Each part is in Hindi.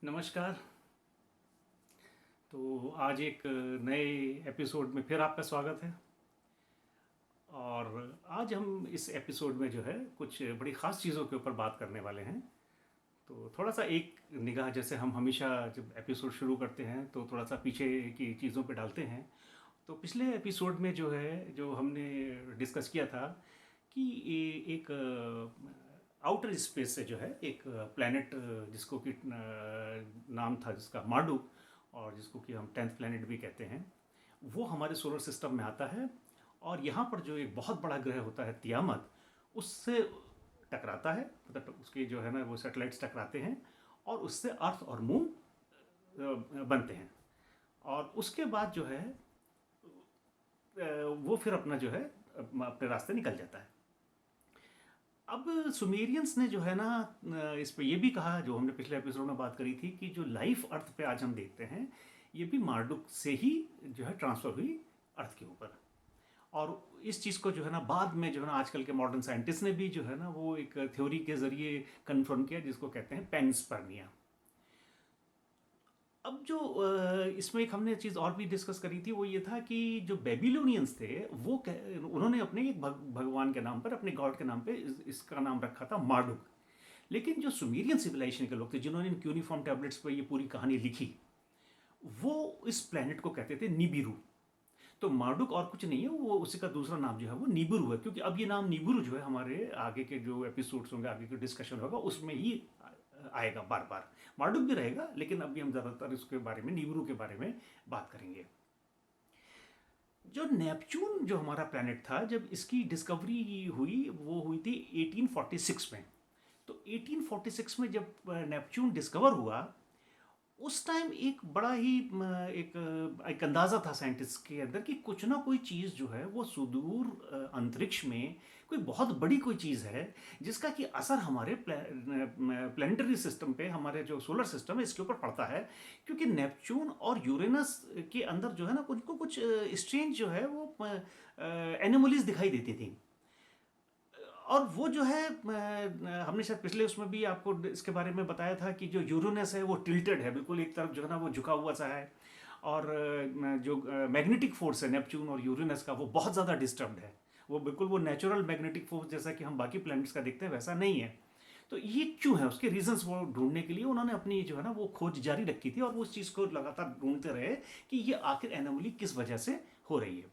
नमस्कार। तो आज एक नए एपिसोड में फिर आपका स्वागत है। और आज हम इस एपिसोड में जो है कुछ बड़ी ख़ास चीज़ों के ऊपर बात करने वाले हैं। तो थोड़ा सा एक निगाह, जैसे हम हमेशा जब एपिसोड शुरू करते हैं तो थोड़ा सा पीछे की चीज़ों पे डालते हैं। तो पिछले एपिसोड में जो है, जो हमने डिस्कस किया था कि एक आउटर स्पेस से जो है एक प्लैनेट, जिसको कि नाम था जिसका मार्डुक, और जिसको कि हम 10th प्लैनेट भी कहते हैं, वो हमारे सोलर सिस्टम में आता है। और यहाँ पर जो एक बहुत बड़ा ग्रह होता है तियामत, उससे टकराता है, मतलब उसके जो है ना वो सैटेलाइट्स टकराते हैं और उससे अर्थ और मून बनते हैं। और उसके बाद जो है वो फिर अपना जो है अपने रास्ते निकल जाता है। अब सुमेरियंस ने जो है ना इस पे ये भी कहा, जो हमने पिछले एपिसोड में बात करी थी, कि जो लाइफ अर्थ पे आज हम देखते हैं ये भी मार्डुक से ही जो है ट्रांसफ़र हुई अर्थ के ऊपर। और इस चीज़ को जो है ना बाद में जो है ना आजकल के मॉडर्न साइंटिस्ट ने भी जो है ना वो एक थ्योरी के ज़रिए कन्फर्म किया, जिसको कहते हैं पेनस्पर्मिया। अब जो इसमें एक हमने चीज़ और भी डिस्कस करी थी, वो ये था कि जो बेबीलोनियंस थे वो उन्होंने अपने एक भगवान के नाम पर, अपने गॉड के नाम पे इसका नाम रखा था मार्डुक। लेकिन जो सुमेरियन सिविलाइजेशन के लोग थे जिन्होंने इन क्यूनिफॉर्म टैबलेट्स पर ये पूरी कहानी लिखी, वो इस प्लेनेट को कहते थे निबिरू। तो मार्डुक और कुछ नहीं है, वो उसी का दूसरा नाम जो है वो निबिरू है, क्योंकि अब ये नाम निबिरू जो है हमारे आगे के जो एपिसोड्स होंगे, आगे के डिस्कशन होगा, उसमें ही आएगा बार बार। मार्डुक भी रहेगा, लेकिन अभी हम ज़्यादातर इसके बारे में, निबिरू के बारे में बात करेंगे। जो नेपच्यून जो हमारा प्लैनेट था, जब इसकी डिस्कवरी हुई वो हुई थी 1846 में। तो 1846 में जब नेपच्यून डिस्कवर हुआ, उस टाइम एक बड़ा ही एक अंदाज़ा था साइंटिस्ट के अंदर कि कुछ ना कोई चीज़ जो है वो सुदूर अंतरिक्ष में कोई बहुत बड़ी कोई चीज़ है, जिसका कि असर हमारे प्लैनेटरी सिस्टम पे, हमारे जो सोलर सिस्टम है इसके ऊपर पड़ता है। क्योंकि नेपच्यून और यूरेनस के अंदर जो है ना उनको कुछ स्ट्रेंज जो है वो एनोमलीज दिखाई देती थी। और वो जो है हमने शायद पिछले उसमें भी आपको इसके बारे में बताया था कि जो यूरेनस है वो टिल्टेड है, बिल्कुल एक तरफ जो है ना वो झुका हुआ सा है। और जो मैग्नेटिक फोर्स है नेपच्यून और यूरेनस का, वो बहुत ज़्यादा डिस्टर्ब्ड है। वो बिल्कुल वो नेचुरल मैग्नेटिक फोर्स जैसा कि हम बाकी प्लैनेट्स का देखते हैं वैसा नहीं है। तो ये क्यों है, उसके रीजंस वो ढूंढने के लिए उन्होंने अपनी जो है ना वो खोज जारी रखी थी, और वो उस चीज़ को लगातार ढूंढते रहे कि ये आखिर एनोमली किस वजह से हो रही है।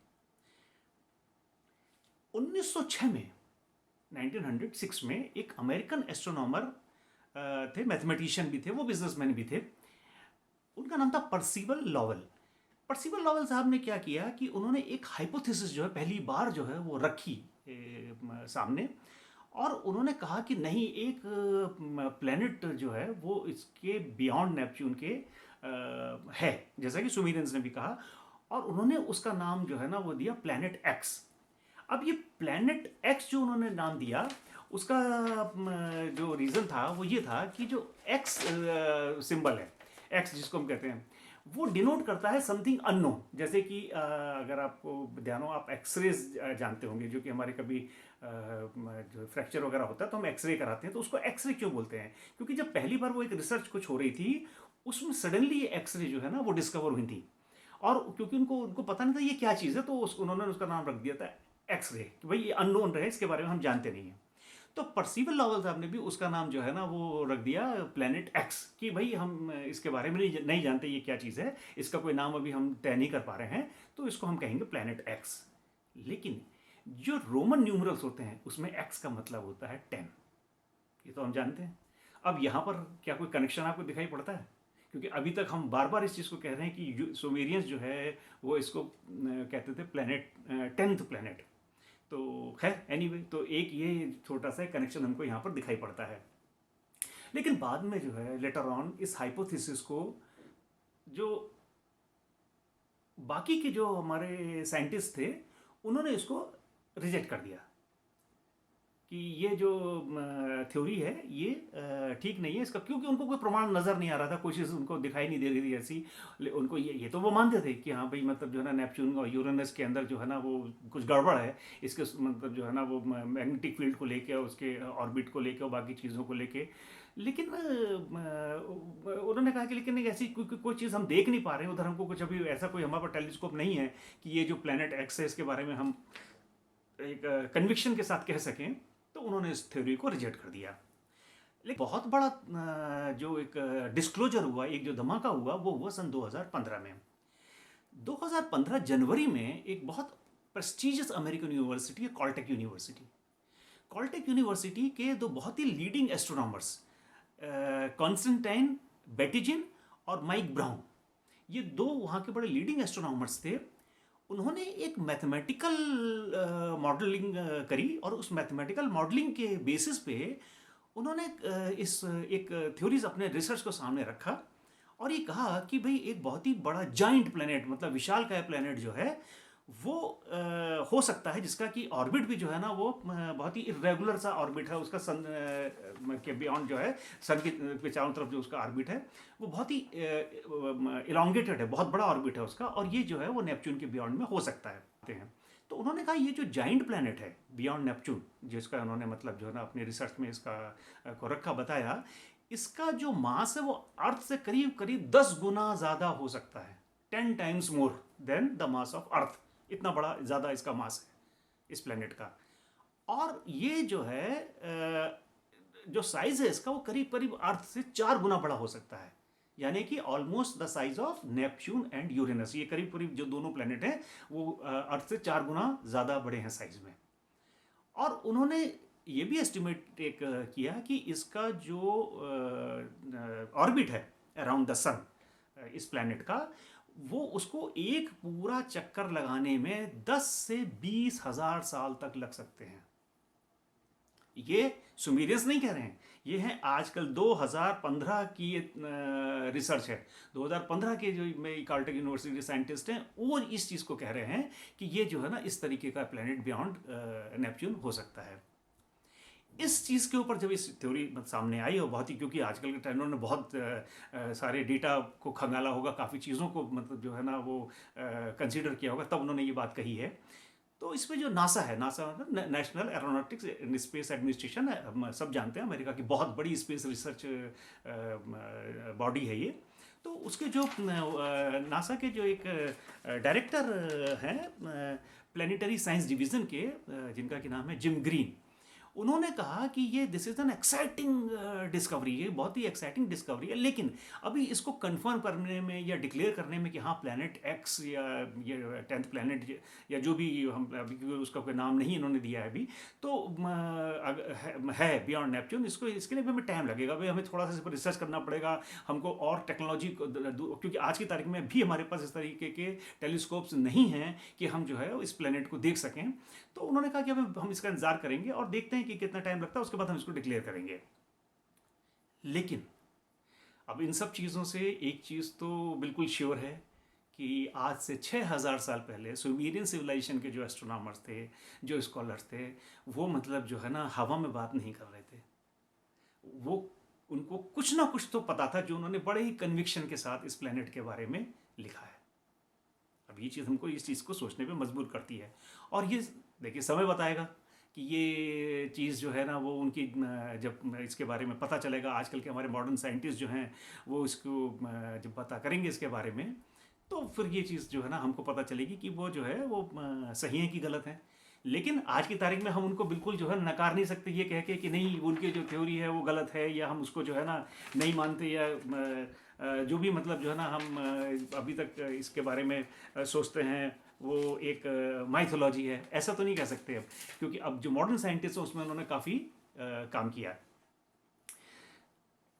1906 में, 1906 में एक अमेरिकन एस्ट्रोनॉमर थे, मैथमेटिशियन भी थे, वो बिजनेसमैन भी थे। उनका नाम था पर्सिवल लॉवेल। पर्सिवल लॉवेल साहब ने क्या किया कि उन्होंने एक हाइपोथेसिस जो है पहली बार जो है वो रखी सामने। और उन्होंने कहा कि नहीं, एक प्लैनेट जो है वो इसके बियॉन्ड नेपच्यून के है, जैसा कि सुमेरियंस ने भी कहा। और उन्होंने उसका नाम जो है ना वो दिया प्लैनेट एक्स। अब ये प्लैनेट एक्स जो उन्होंने नाम दिया, उसका जो रीज़न था वो ये था कि जो एक्स सिंबल है, एक्स जिसको हम कहते हैं, वो डिनोट करता है समथिंग अननोन। जैसे कि अगर आपको ध्यान हो, आप एक्सरेज जानते होंगे, जो कि हमारे कभी जो फ्रैक्चर वगैरह होता है तो हम एक्सरे कराते हैं। तो उसको एक्सरे क्यों बोलते हैं? क्योंकि जब पहली बार वो एक रिसर्च कुछ हो रही थी, उसमें सडनली ये एक्सरे जो है ना वो डिस्कवर हुई थी। और क्योंकि उनको उनको पता नहीं था ये क्या चीज़ है, तो उन्होंने उसका नाम रख दिया था एक्सरे, कि भाई ये अननोन रहे, इसके बारे में हम जानते नहीं हैं। तो पर्सिवल लॉवेल साहब ने भी उसका नाम जो है ना वो रख दिया प्लैनेट एक्स, कि भाई हम इसके बारे में नहीं जानते ये क्या चीज़ है, इसका कोई नाम अभी हम तय नहीं कर पा रहे हैं, तो इसको हम कहेंगे प्लैनेट एक्स। लेकिन जो रोमन न्यूमरल्स होते हैं उसमें एक्स का मतलब होता है 10। ये तो हम जानते हैं। अब यहाँ पर क्या कोई कनेक्शन आपको दिखाई पड़ता है? क्योंकि अभी तक हम बार बार इस चीज़ को कह रहे हैं कि सुमेरियंस जो है वो इसको कहते थे प्लैनेट 10th प्लैनेट। तो खैर एनीवे, तो एक ये छोटा सा कनेक्शन हमको यहाँ पर दिखाई पड़ता है। लेकिन बाद में जो है लेटर ऑन इस हाइपोथेसिस को जो बाकी के जो हमारे साइंटिस्ट थे उन्होंने इसको रिजेक्ट कर दिया कि ये जो थ्योरी है ये ठीक नहीं है इसका, क्योंकि उनको कोई प्रमाण नज़र नहीं आ रहा था, कोई चीज़ उनको दिखाई नहीं दे रही थी ऐसी। उनको ये तो वो मानते थे कि हाँ भाई, मतलब जो है ना नेपच्यून और यूरेनस के अंदर जो है ना वो कुछ गड़बड़ है, इसके मतलब जो है ना वो मैग्नेटिक फील्ड को लेके, उसके ऑर्बिट को लेके और बाकी चीज़ों को लेके। लेकिन उन्होंने कहा कि लेकिन एक ऐसी कोई चीज़ हम देख नहीं पा रहे हैं उधर, हमको कुछ अभी ऐसा कोई हमारे पास टेलीस्कोप नहीं है कि ये जो प्लेनेट एक्स है इसके बारे में हम एक कन्विक्शन के साथ कह सकें। तो उन्होंने इस थ्योरी को रिजेक्ट कर दिया। लेकिन बहुत बड़ा जो एक डिस्क्लोजर हुआ, एक जो धमाका हुआ, वो हुआ सन 2015 में। 2015 जनवरी में एक बहुत प्रेस्टिजियस अमेरिकन यूनिवर्सिटी है, कॉलटेक यूनिवर्सिटी। कॉलटेक यूनिवर्सिटी के दो बहुत ही लीडिंग एस्ट्रोनॉमर्स, कॉन्स्टेंटाइन बेटिजिन और माइक ब्राउन, ये दो वहाँ के बड़े लीडिंग एस्ट्रोनॉमर्स थे। उन्होंने एक मैथमेटिकल मॉडलिंग करी और उस मैथमेटिकल मॉडलिंग के बेसिस पे उन्होंने इस एक थ्योरीज अपने रिसर्च को सामने रखा और ये कहा कि भाई एक बहुत ही बड़ा जाइंट प्लेनेट, मतलब विशालकाय प्लेनेट जो है वो हो सकता है, जिसका कि ऑर्बिट भी जो है ना वो बहुत ही इरेगुलर सा ऑर्बिट है उसका, सन के बियॉन्ड जो है, सन के चारों तरफ जो उसका ऑर्बिट है वो बहुत ही इलांगेटेड है, बहुत बड़ा ऑर्बिट है उसका, और ये जो है वो नेपच्यून के बियॉन्ड में हो सकता है। तो उन्होंने कहा ये जो जाइंट प्लेनेट है बियॉन्ड नेपच्यून, जिसका उन्होंने मतलब जो है ना अपने रिसर्च में इसका को रखा, बताया इसका जो मास है वो अर्थ से करीब करीब 10 गुना ज़्यादा हो सकता है, 10 times more than the mass of earth. इतना बड़ा ज़्यादा इसका मास है इस प्लेनेट का। और ये जो है जो साइज़ है इसका वो करीब करीब अर्थ से 4 गुना बड़ा हो सकता है, यानी कि almost the size of Neptune and Uranus. ये करीब करीब जो दोनों प्लेनेट हैं वो अर्थ से 4 गुना ज़्यादा बड़े हैं साइज में। और उन्होंने ये भी एस्टिमेट एक किया कि इसका जो ऑर्बिट है अराउंड द सन इस प्लेनेट का, वो उसको एक पूरा चक्कर लगाने में 10 से 20 हजार साल तक लग सकते हैं। ये सुमेरियंस नहीं कह रहे हैं, ये है आजकल 2015 की रिसर्च है। 2015 के जो कॉलटेक यूनिवर्सिटी के साइंटिस्ट हैं वो इस चीज़ को कह रहे हैं कि ये जो है ना इस तरीके का प्लेनेट बियॉन्ड नेपच्यून हो सकता है। इस चीज़ के ऊपर जब इस थ्योरी सामने आई, और बहुत ही, क्योंकि आजकल के टाइम ने बहुत सारे डेटा को खंगाला होगा, काफ़ी चीज़ों को मतलब जो है ना वो कंसीडर किया होगा, तब उन्होंने ये बात कही है। तो इसमें जो नासा है, नासा मतलब national aeronautics and space administration है, हम सब जानते हैं अमेरिका की बहुत बड़ी स्पेस रिसर्च बॉडी है ये। तो उसके जो नासा के जो एक डायरेक्टर हैं प्लानिटरी साइंस डिवीज़न के, जिनका कि नाम है जिम ग्रीन, उन्होंने कहा कि ये this is an exciting discovery, ये बहुत ही एक्साइटिंग डिस्कवरी है, लेकिन अभी इसको कंफर्म करने में या डिक्लेयर करने में कि हाँ प्लैनेट एक्स या ये 10th प्लैनेट या जो भी, हम अभी उसका कोई नाम नहीं इन्होंने दिया है अभी, तो है बियॉन्ड नेपच्यून, इसको इसके लिए भी हमें टाइम लगेगा, भाई हमें थोड़ा सा इस पर रिसर्च करना पड़ेगा, हमको और टेक्नोलॉजी, क्योंकि आज की तारीख में भी हमारे पास इस तरीके के टेलीस्कोप्स नहीं हैं कि हम जो है इस प्लैनेट को देख सकें। तो उन्होंने कहा कि हम इसका इंतजार करेंगे और देखते हैं कि कितना टाइम लगता है, उसके बाद हम इसको डिक्लेयर करेंगे। लेकिन अब इन सब चीज़ों से एक चीज़ तो बिल्कुल श्योर है कि आज से 6000 साल पहले सुमेरियन सिविलाइजेशन के जो एस्ट्रोनॉमर्स थे, जो स्कॉलर्स थे, वो मतलब जो है ना हवा में बात नहीं कर रहे थे, वो उनको कुछ ना कुछ तो पता था, जो उन्होंने बड़े ही कन्विक्शन के साथ इस प्लेनेट के बारे में लिखा है। अब ये चीज़ हमको इस चीज़ को सोचने पे मजबूर करती है, और ये देखिए समय बताएगा कि ये चीज़ जो है ना वो उनकी, जब इसके बारे में पता चलेगा, आजकल के हमारे मॉडर्न साइंटिस्ट जो हैं वो इसको जब पता करेंगे इसके बारे में, तो फिर ये चीज़ जो है ना हमको पता चलेगी कि वो जो है वो सही है कि गलत है। लेकिन आज की तारीख में हम उनको बिल्कुल जो है नकार नहीं सकते ये कह के कि नहीं उनकी जो थ्योरी है वो गलत है, या हम उसको जो है ना नहीं मानते, या जो भी मतलब जो है ना हम अभी तक इसके बारे में सोचते हैं वो एक माइथोलॉजी है, ऐसा तो नहीं कह सकते अब, क्योंकि अब जो मॉडर्न साइंटिस्ट हैं उसमें उन्होंने काफ़ी काम किया है।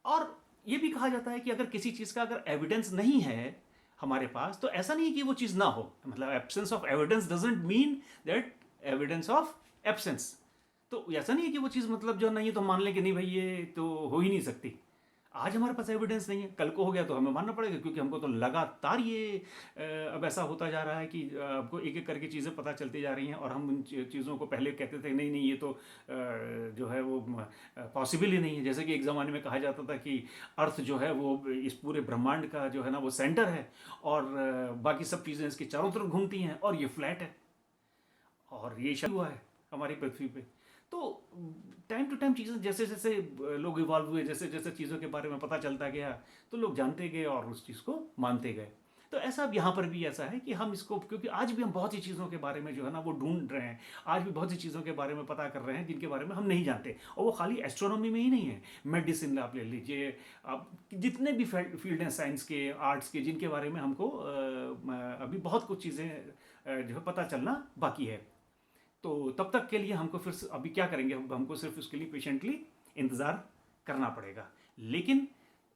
और ये भी कहा जाता है कि अगर किसी चीज़ का अगर एविडेंस नहीं है हमारे पास, तो ऐसा नहीं कि वो चीज़ ना हो, मतलब absence of evidence doesn't mean that evidence of absence. तो ऐसा नहीं है कि वो चीज़ मतलब जो नहीं है तो मान लें कि नहीं भाई ये तो हो ही नहीं सकती। आज हमारे पास एविडेंस नहीं है, कल को हो गया तो हमें मानना पड़ेगा, क्योंकि हमको तो लगातार ये अब ऐसा होता जा रहा है कि आपको एक एक करके चीज़ें पता चलती जा रही हैं, और हम उन चीज़ों को पहले कहते थे नहीं नहीं ये तो जो है वो पॉसिबल ही नहीं है। जैसे कि एक ज़माने में कहा जाता था कि अर्थ जो है वो इस पूरे ब्रह्मांड का जो है ना वो सेंटर है, और बाकी सब चीज़ें इसके चारों तरफ घूमती हैं, और ये फ्लैट है, और ये हुआ है हमारी पृथ्वी पे। तो टाइम टू टाइम चीज़ें जैसे जैसे लोग इवॉल्व हुए, जैसे जैसे चीज़ों के बारे में पता चलता गया, तो लोग जानते गए और उस चीज़ को मानते गए। तो ऐसा अब यहाँ पर भी ऐसा है कि हम इसको, क्योंकि आज भी हम बहुत सी चीज़ों के बारे में जो है ना वो ढूंढ रहे हैं, आज भी बहुत सी चीज़ों के बारे में पता कर रहे हैं जिनके बारे में हम नहीं जानते। और वो खाली एस्ट्रोनॉमी में ही नहीं है, मेडिसिन आप ले लीजिए, आप जितने भी फील्ड हैं साइंस के, आर्ट्स के, जिनके बारे में हमको अभी बहुत कुछ चीज़ें जो है पता चलना बाकी है। तो तब तक के लिए हमको फिर अभी क्या करेंगे, हमको सिर्फ उसके लिए पेशेंटली इंतज़ार करना पड़ेगा। लेकिन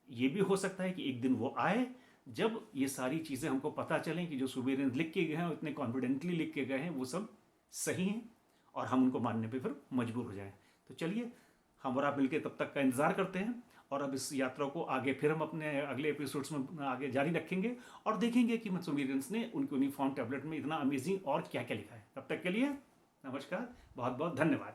ये भी हो सकता है कि एक दिन वो आए जब ये सारी चीज़ें हमको पता चलें कि जो सुबेरियंस लिख के गए हैं, इतने कॉन्फिडेंटली लिख के गए हैं, वो सब सही हैं और हम उनको मानने पे फिर मजबूर हो जाएं। तो चलिए, हम और आप मिलकर तब तक का इंतज़ार करते हैं और अब इस यात्रा को आगे फिर हम अपने अगले एपिसोड्स में आगे जारी रखेंगे और देखेंगे कि सुबेरियंस ने उनके यूनिफॉर्म टैबलेट में इतना अमेजिंग और क्या क्या लिखा है। तब तक के लिए नमस्कार, बहुत बहुत धन्यवाद।